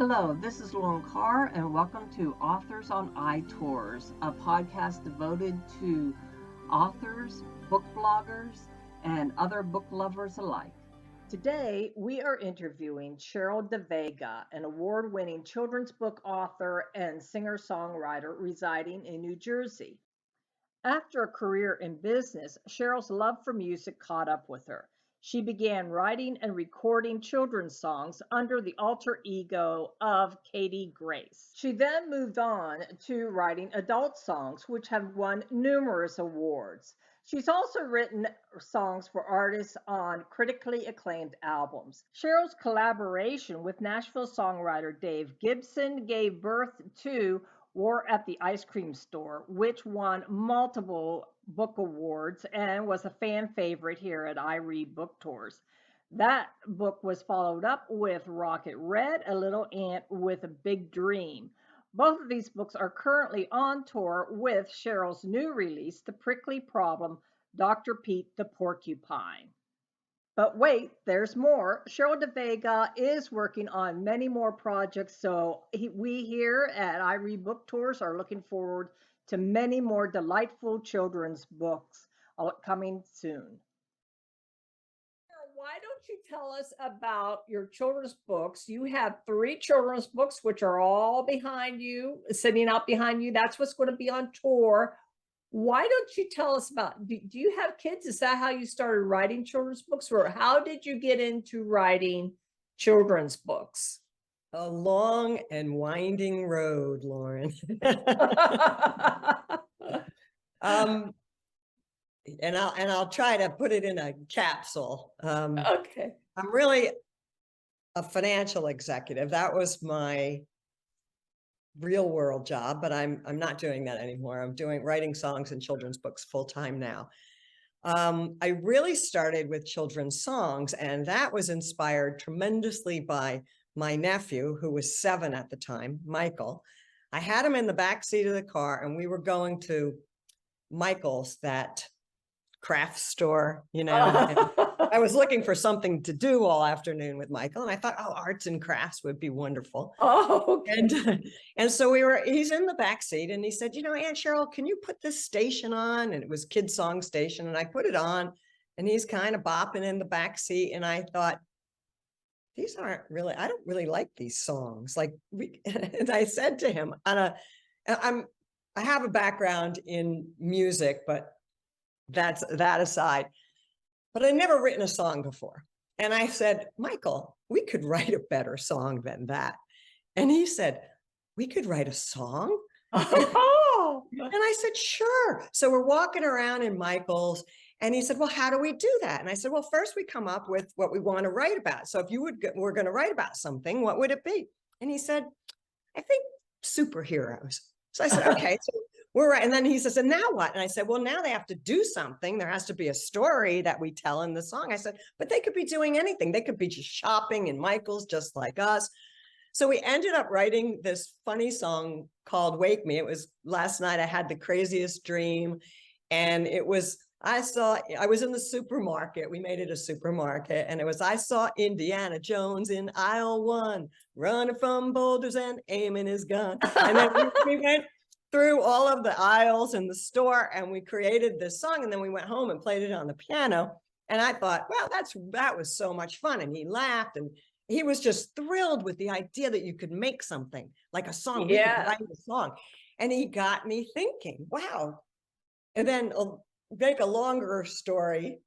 Hello, this is Lauren Carr, and welcome to Authors on iTours, a podcast devoted to authors, book bloggers, and other book lovers alike. Today, we are interviewing Cheryl DaVeiga, an award-winning children's book author and singer-songwriter residing in New Jersey. After a career in business, Cheryl's love for music caught up with her. She began writing and recording children's songs under the alter ego of CADi Grace. She then moved on to writing adult songs, which have won numerous awards. She's also written songs for artists on critically acclaimed albums. Cheryl's collaboration with Nashville songwriter Dave Gibson gave birth to War at the Ice Cream Store, which won multiple book awards and was a fan favorite here at I Read Book Tours. That book was followed up with Rocket Red, A Little Ant with a Big Dream. Both of these books are currently on tour with Cheryl's new release, The Prickly Problem, Dr. Pete the Porcupine. But wait, there's more. Cheryl DaVeiga is working on many more projects, so we here at I Read Book Tours are looking forward to many more delightful children's books coming soon. Why don't you tell us about your children's books? You have 3 children's books, which are all behind you, sitting out behind you. That's what's going to be on tour. Why don't you tell us about, do you have kids? Is that how you started writing children's books, or how did you get into writing children's books? A long and winding road, Lauren. And I'll try to put it in a capsule. Okay. I'm really a financial executive. That was my real world job, but I'm not doing that anymore. I'm doing writing songs and children's books full time now. I really started with children's songs, and that was inspired tremendously by my nephew, who was 7 at the time, Michael. I had him in the back seat of the car, and we were going to Michael's, that craft store, you know. I was looking for something to do all afternoon with Michael, and I thought, oh, arts and crafts would be wonderful. Oh, okay. And so he's in the back seat, and he said, you know, Aunt Cheryl, can you put this station on? And it was Kids Song Station, and I put it on, and he's kind of bopping in the back seat, and I thought, these aren't really, I don't really like these songs. Like, and I said to him, I have a background in music, but that's that aside. But I'd never written a song before. And I said, Michael, we could write a better song than that. And he said, we could write a song? Oh. And I said, sure. So we're walking around in Michael's, and he said, well, how do we do that? And I said, well, first we come up with what we want to write about. So if we're going to write about something, what would it be? And he said, I think superheroes. So I said, okay, so we're right. And then he says, and now what? And I said, well, now they have to do something. There has to be a story that we tell in the song. I said, but they could be doing anything. They could be just shopping in Michael's just like us. So we ended up writing this funny song called Wake Me. It was last night I had the craziest dream. And it was, I was in the supermarket. We made it a supermarket. And it was, I saw Indiana Jones in aisle 1, running from boulders and aiming his gun. And then we went through all of the aisles in the store, and we created this song, and then we went home and played it on the piano. And I thought, well, that was so much fun. And he laughed, and he was just thrilled with the idea that you could make something like a song. Yeah. We could write a song. And he got me thinking, wow. And then I'll make a longer story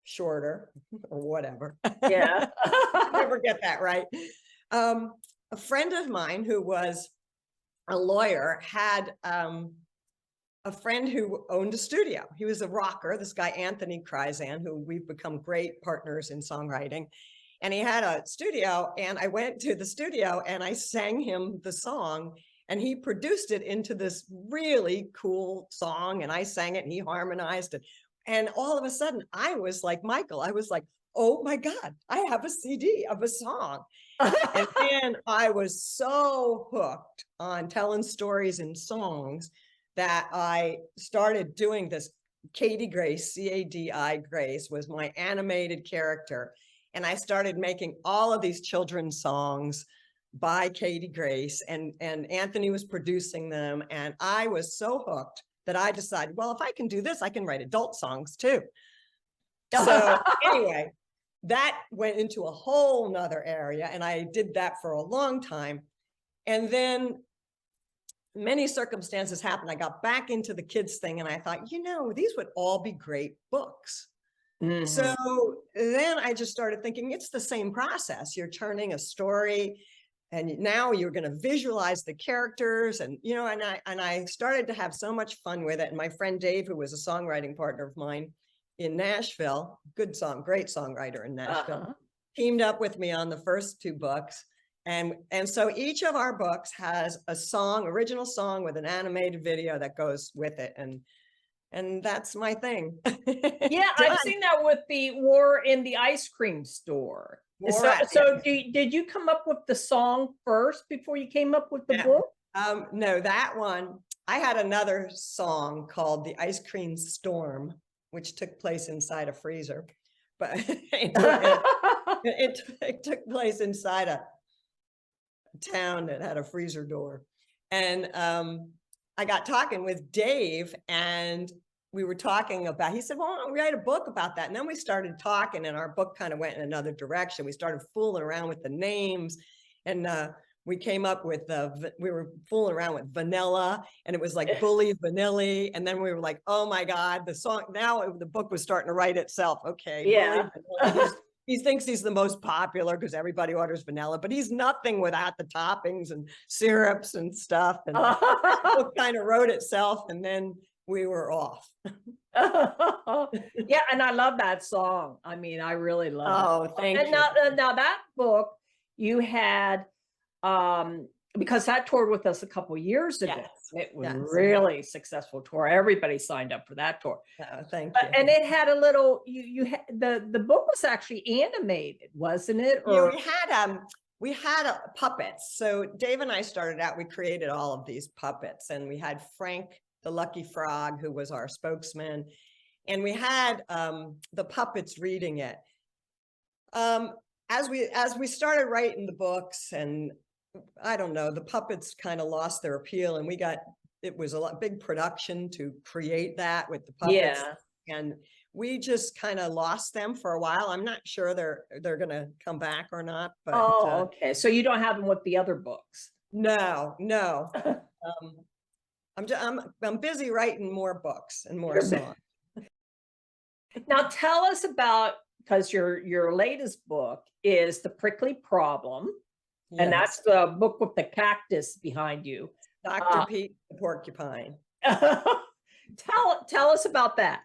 shorter or whatever. Yeah. Never get that right. A friend of mine who was a lawyer had a friend who owned a studio. He was a rocker, this guy, Anthony Kryzan, who we've become great partners in songwriting. And he had a studio, and I went to the studio and I sang him the song, and he produced it into this really cool song, and I sang it and he harmonized it. And all of a sudden I was like Michael, I was like, oh my God, I have a CD of a song. And then I was so hooked on telling stories in songs that I started doing this. CADi Grace, C-A-D-I Grace, was my animated character. And I started making all of these children's songs by CADi Grace, and Anthony was producing them. And I was so hooked that I decided, well, if I can do this, I can write adult songs too. So anyway, that went into a whole nother area, and I did that for a long time. And then many circumstances happened. I got back into the kids thing, and I thought, you know, these would all be great books. Mhm. So then I just started thinking, it's the same process. You're turning a story, and now you're going to visualize the characters, and you know, and I started to have so much fun with it. And my friend Dave, who was a songwriting partner of mine in Nashville, great songwriter in Nashville, teamed up with me on the first 2 books. And so each of our books has a song, original song with an animated video that goes with it. And that's my thing. Yeah, I've seen that with the War in the Ice Cream Store. Did you come up with the song first before you came up with the book? No, that one, I had another song called The Ice Cream Storm, which took place inside a freezer, but it took place inside a town that had a freezer door. And I got talking with Dave, and we were talking about, he said, well, why don't we write a book about that? And then we started talking, and our book kind of went in another direction. We started fooling around with the names, and we came up with, we were fooling around with vanilla, and it was like Bully Vanilli. And then we were like, oh my God, the song, now the book was starting to write itself. Okay. Yeah. He thinks he's the most popular because everybody orders vanilla, but he's nothing without the toppings and syrups and stuff. And the book kind of wrote itself, and then we were off. Yeah, and I love that song. I mean, I really love it. Oh, thank you. Now that book you had, because that toured with us a couple years ago. Yes. It was really successful tour. Everybody signed up for that tour. Oh, thank you. And it had a little, you had, the book was actually animated, wasn't it? Or yeah, we had puppets. So Dave and I started out, we created all of these puppets, and we had Frank the Lucky Frog, who was our spokesman, and we had the puppets reading it. As we started writing the books, and I don't know, the puppets kind of lost their appeal, and it was a big production to create that with the puppets. Yeah. And we just kind of lost them for a while. I'm not sure they're going to come back or not. But okay. So you don't have them with the other books? No. I'm busy writing more books and more songs. Now tell us about, because your latest book is The Prickly Problem. Yes. And that's the book with the cactus behind you. Dr. Pete the Porcupine. Tell us about that.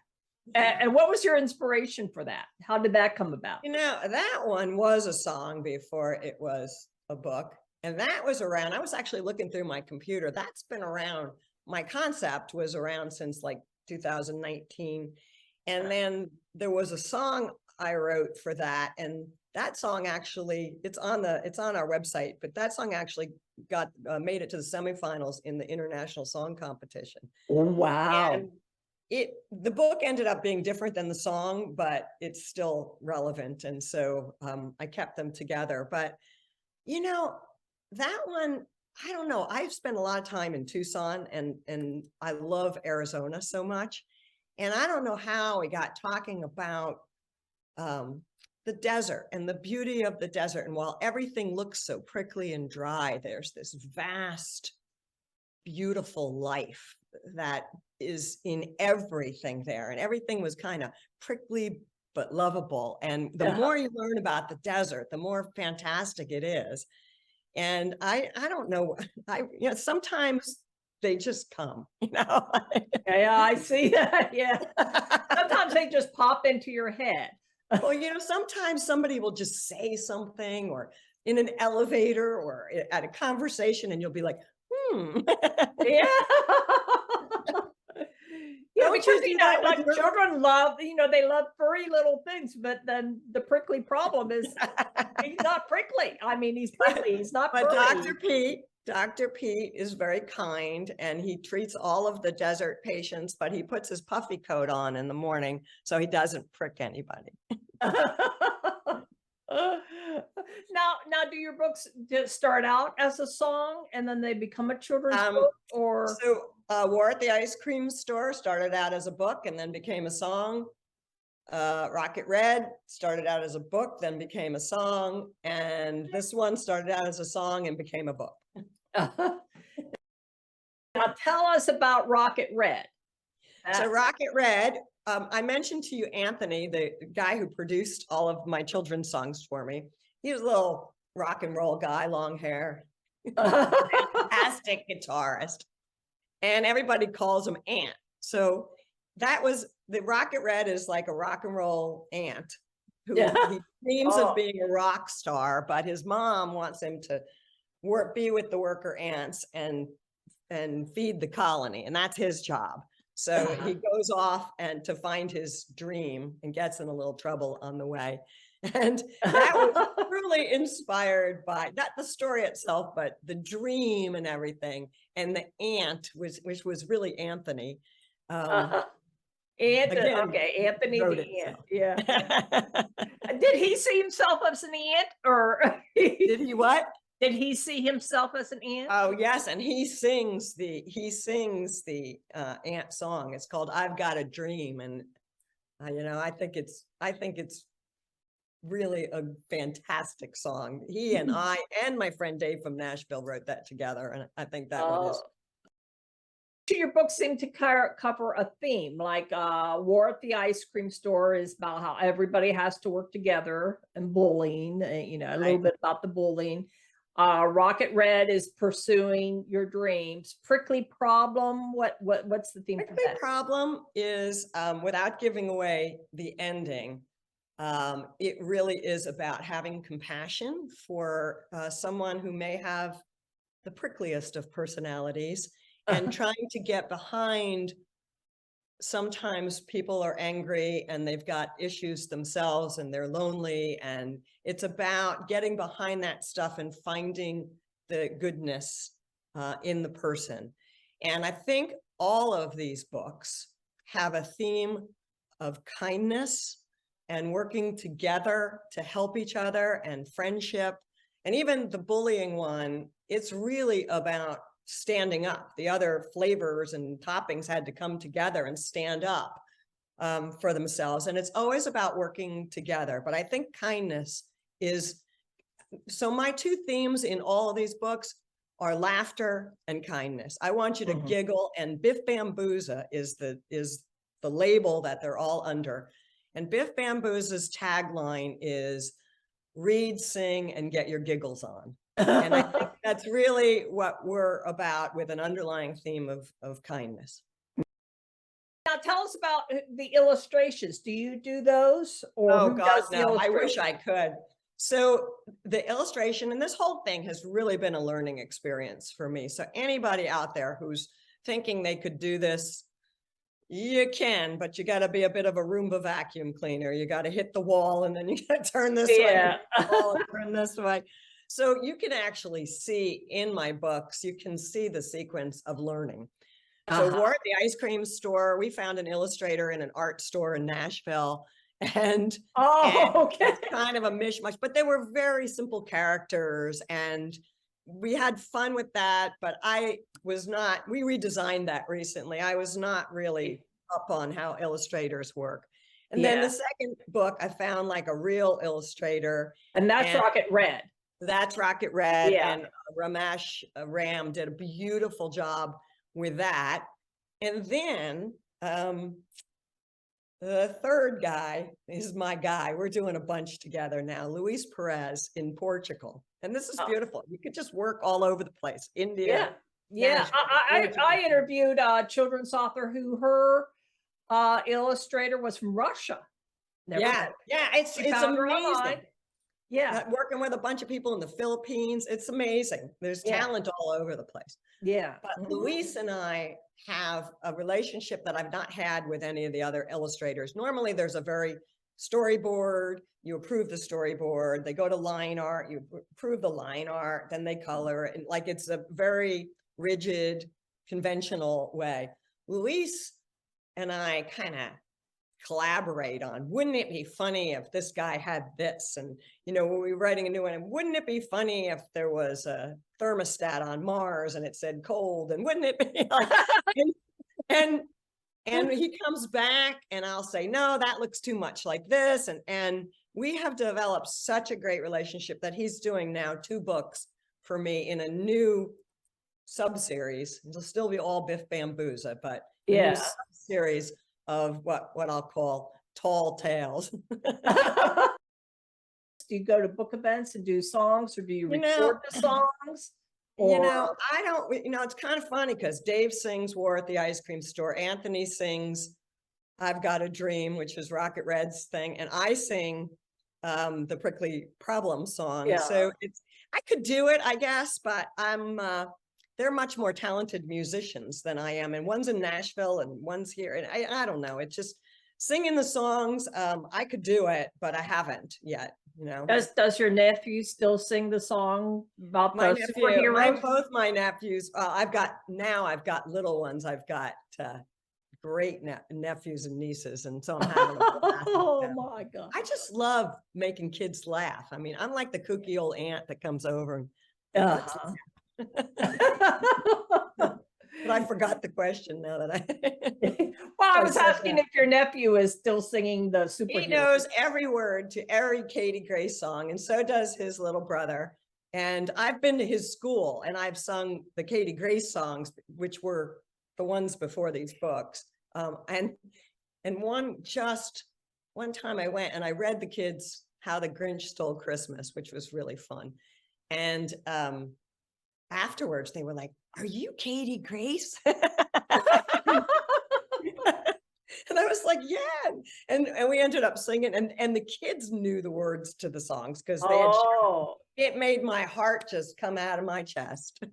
And what was your inspiration for that? How did that come about? You know, that one was a song before it was a book. And that was around, I was actually looking through my computer. That's been around, my concept was around since like 2019. And then there was a song I wrote for that. And that song actually, it's on our website, but that song actually made it to the semifinals in the international song competition. Oh, wow. And the book ended up being different than the song, but it's still relevant. And so I kept them together. But, you know, that one, I don't know. I've spent a lot of time in Tucson, and I love Arizona so much. And I don't know how we got talking about the desert and the beauty of the desert. And while everything looks so prickly and dry, there's this vast, beautiful life that is in everything there. And everything was kind of prickly, but lovable. And the more you learn about the desert, the more fantastic it is. And I don't know, sometimes they just come, you know? Yeah, I see that. Yeah. Sometimes they just pop into your head. Well, you know, sometimes somebody will just say something, or in an elevator or at a conversation, and you'll be like, Yeah. Yeah, because like children love, they love furry little things, but then the prickly problem is he's not prickly. I mean, he's prickly, he's not furry. But Dr. Pete is very kind, and he treats all of the desert patients, but he puts his puffy coat on in the morning so he doesn't prick anybody. Now, do your books just start out as a song and then they become a children's Um, book, or? So War at the Ice Cream Store started out as a book and then became a song. Rocket Red started out as a book, then became a song. And this one started out as a song and became a book. Now tell us about Rocket Red. So Rocket Red, I mentioned to you, Anthony, the guy who produced all of my children's songs for me. He was a little rock and roll guy, long hair, fantastic guitarist. And everybody calls him Ant. So that was, the Rocket Red is like a rock and roll ant who he dreams of being a rock star, but his mom wants him to be with the worker ants and feed the colony. And that's his job. So he goes off and to find his dream and gets in a little trouble on the way. And that was truly inspired by not the story itself, but the dream and everything. And the ant which was really Anthony. Anthony, okay, Anthony the ant. Yeah. Did he see himself as an ant, or did he what? Did he see himself as an ant? Oh yes, and he sings the ant song. It's called "I've Got a Dream," and I think it's really a fantastic song. He and I and my friend Dave from Nashville wrote that together, and I think that one is. Your books seem to cover a theme, like War at the Ice Cream Store is about how everybody has to work together, and bullying, a little bit about the bullying. Rocket Red is pursuing your dreams. Prickly Problem, what's the theme for that? Prickly Problem is, without giving away the ending, it really is about having compassion for someone who may have the prickliest of personalities and trying to get behind. Sometimes people are angry and they've got issues themselves and they're lonely, and it's about getting behind that stuff and finding the goodness in the person. And I think all of these books have a theme of kindness and working together to help each other, and friendship. And even the bullying one, it's really about standing up. The other flavors and toppings had to come together and stand up for themselves. And it's always about working together. But I think kindness is, so my two themes in all of these books are laughter and kindness. I want you to giggle, and Biff Bambuza is the label that they're all under. And Biff Bambuza's tagline is read, sing, and get your giggles on. And I think that's really what we're about, with an underlying theme of kindness. Now tell us about the illustrations. Do you do those? Or oh God, no, I wish I could. So the illustration, and this whole thing has really been a learning experience for me. So anybody out there who's thinking they could do this, you can, but you got to be a bit of a Roomba vacuum cleaner. You got to hit the wall, and then you got to turn this way, and turn this way. So you can actually see in my books, you can see the sequence of learning. So War at the Ice Cream Store, we found an illustrator in an art store in Nashville, and it's kind of a mishmash, but they were very simple characters, and we had fun with that. But we redesigned that recently. I was not really up on how illustrators work. And then the second book, I found like a real illustrator. And that's Rocket Red. That's Rocket Red. And Ramesh Ram did a beautiful job with that. And then the third guy is my guy. We're doing a bunch together now, Luis Perez in Portugal. And this is beautiful. You could just work all over the place. India. Yeah. I interviewed a children's author who her illustrator was from Russia. It's amazing. Yeah. Working with a bunch of people in the Philippines. It's amazing. There's talent all over the place. Yeah. But Luis and I have a relationship that I've not had with any of the other illustrators. Normally there's a very storyboard, you approve the storyboard, they go to line art, you approve the line art, then they color it. And like, it's a very rigid, conventional way. Luis and I kind of collaborate on. Wouldn't it be funny if this guy had this? And, you know, when we were writing a new one, wouldn't it be funny if there was a thermostat on Mars and it said cold? And wouldn't it be like, and, and he comes back and I'll say, no, that looks too much like this. And we have developed such a great relationship that he's doing now 2 books for me in a new sub-series. It'll still be all Biff Bambuza, but a new sub-series of what I'll call tall tales. Do you go to book events and do songs, or do you record the songs? You know, I don't, you know, it's kind of funny because Dave sings War at the Ice Cream Store. Anthony sings I've Got a Dream, which is Rocket Red's thing. And I sing the Prickly Problem song. Yeah. So I could do it, I guess, but they're much more talented musicians than I am. And one's in Nashville and one's here. And I don't know. It's just singing the songs. I could do it, but I haven't yet. You know, does your nephew still sing the song about the superheroes? Both my nephews. I've got little ones. I've got great nephews and nieces, and so I'm having a blast. Oh my God! I just love making kids laugh. I mean, I'm like the kooky old aunt that comes over and. But I forgot the question now that Well, I was asking if your nephew is still singing the superhero. He knows every word to every CADi Grace song, and so does his little brother. And I've been to his school and I've sung the CADi Grace songs, which were the ones before these books. And one time I went and I read the kids How the Grinch Stole Christmas, which was really fun. And afterwards they were like, "Are you CADi Grace?" And I was like, "Yeah." And we ended up singing, and the kids knew the words to the songs because they had it made my heart just come out of my chest.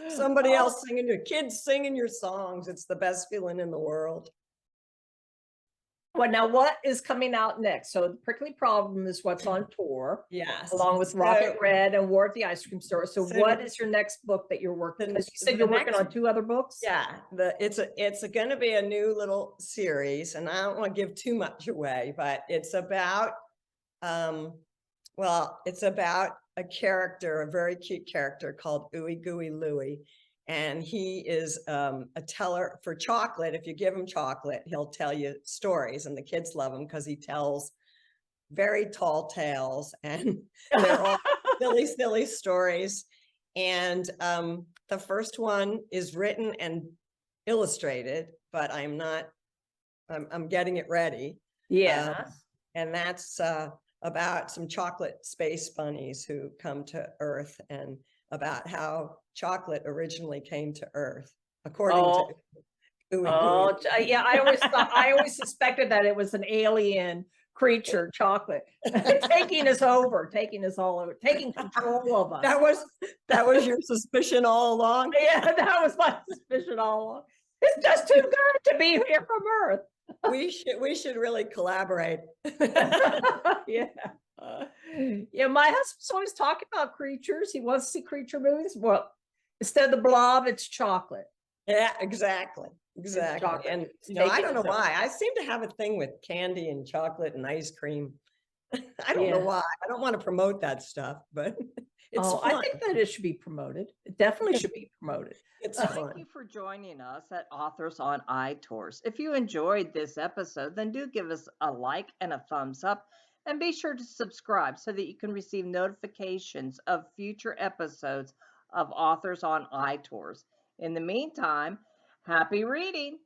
Somebody else singing, your kids singing your songs. It's the best feeling in the world. Well, now what is coming out next? So the Prickly Problem is what's on tour. Yes. Along with Rocket Red and War at the Ice Cream Store. So what is your next book that you're working on? Because you said you're working on 2 other books? Yeah, it's going to be a new little series, and I don't want to give too much away, but it's about, it's about a character, a very cute character called Ooey Gooey Louie. And he is a teller for chocolate. If you give him chocolate, he'll tell you stories, and the kids love him because he tells very tall tales, and they're all silly, silly stories. And the first one is written and illustrated, but I'm getting it ready. Yeah. And that's about some chocolate space bunnies who come to Earth, and about how chocolate originally came to Earth, according to Ooey Gooey. Yeah, I always suspected that it was an alien creature, chocolate, taking us all over, taking control of us. That was your suspicion all along? Yeah, that was my suspicion all along. It's just too good to be here from Earth. We should really collaborate. Yeah. Yeah, my husband's always talking about creatures. He wants to see creature movies. Well, instead of the blob, it's chocolate. Yeah, exactly. And I don't know why. I seem to have a thing with candy and chocolate and ice cream. I don't know why. I don't want to promote that stuff, but it's fun. I think that it should be promoted. It definitely should be promoted. It's fun. Thank you for joining us at Authors on iTours. If you enjoyed this episode, then do give us a like and a thumbs up. And be sure to subscribe so that you can receive notifications of future episodes of Authors on iTours. In the meantime, happy reading!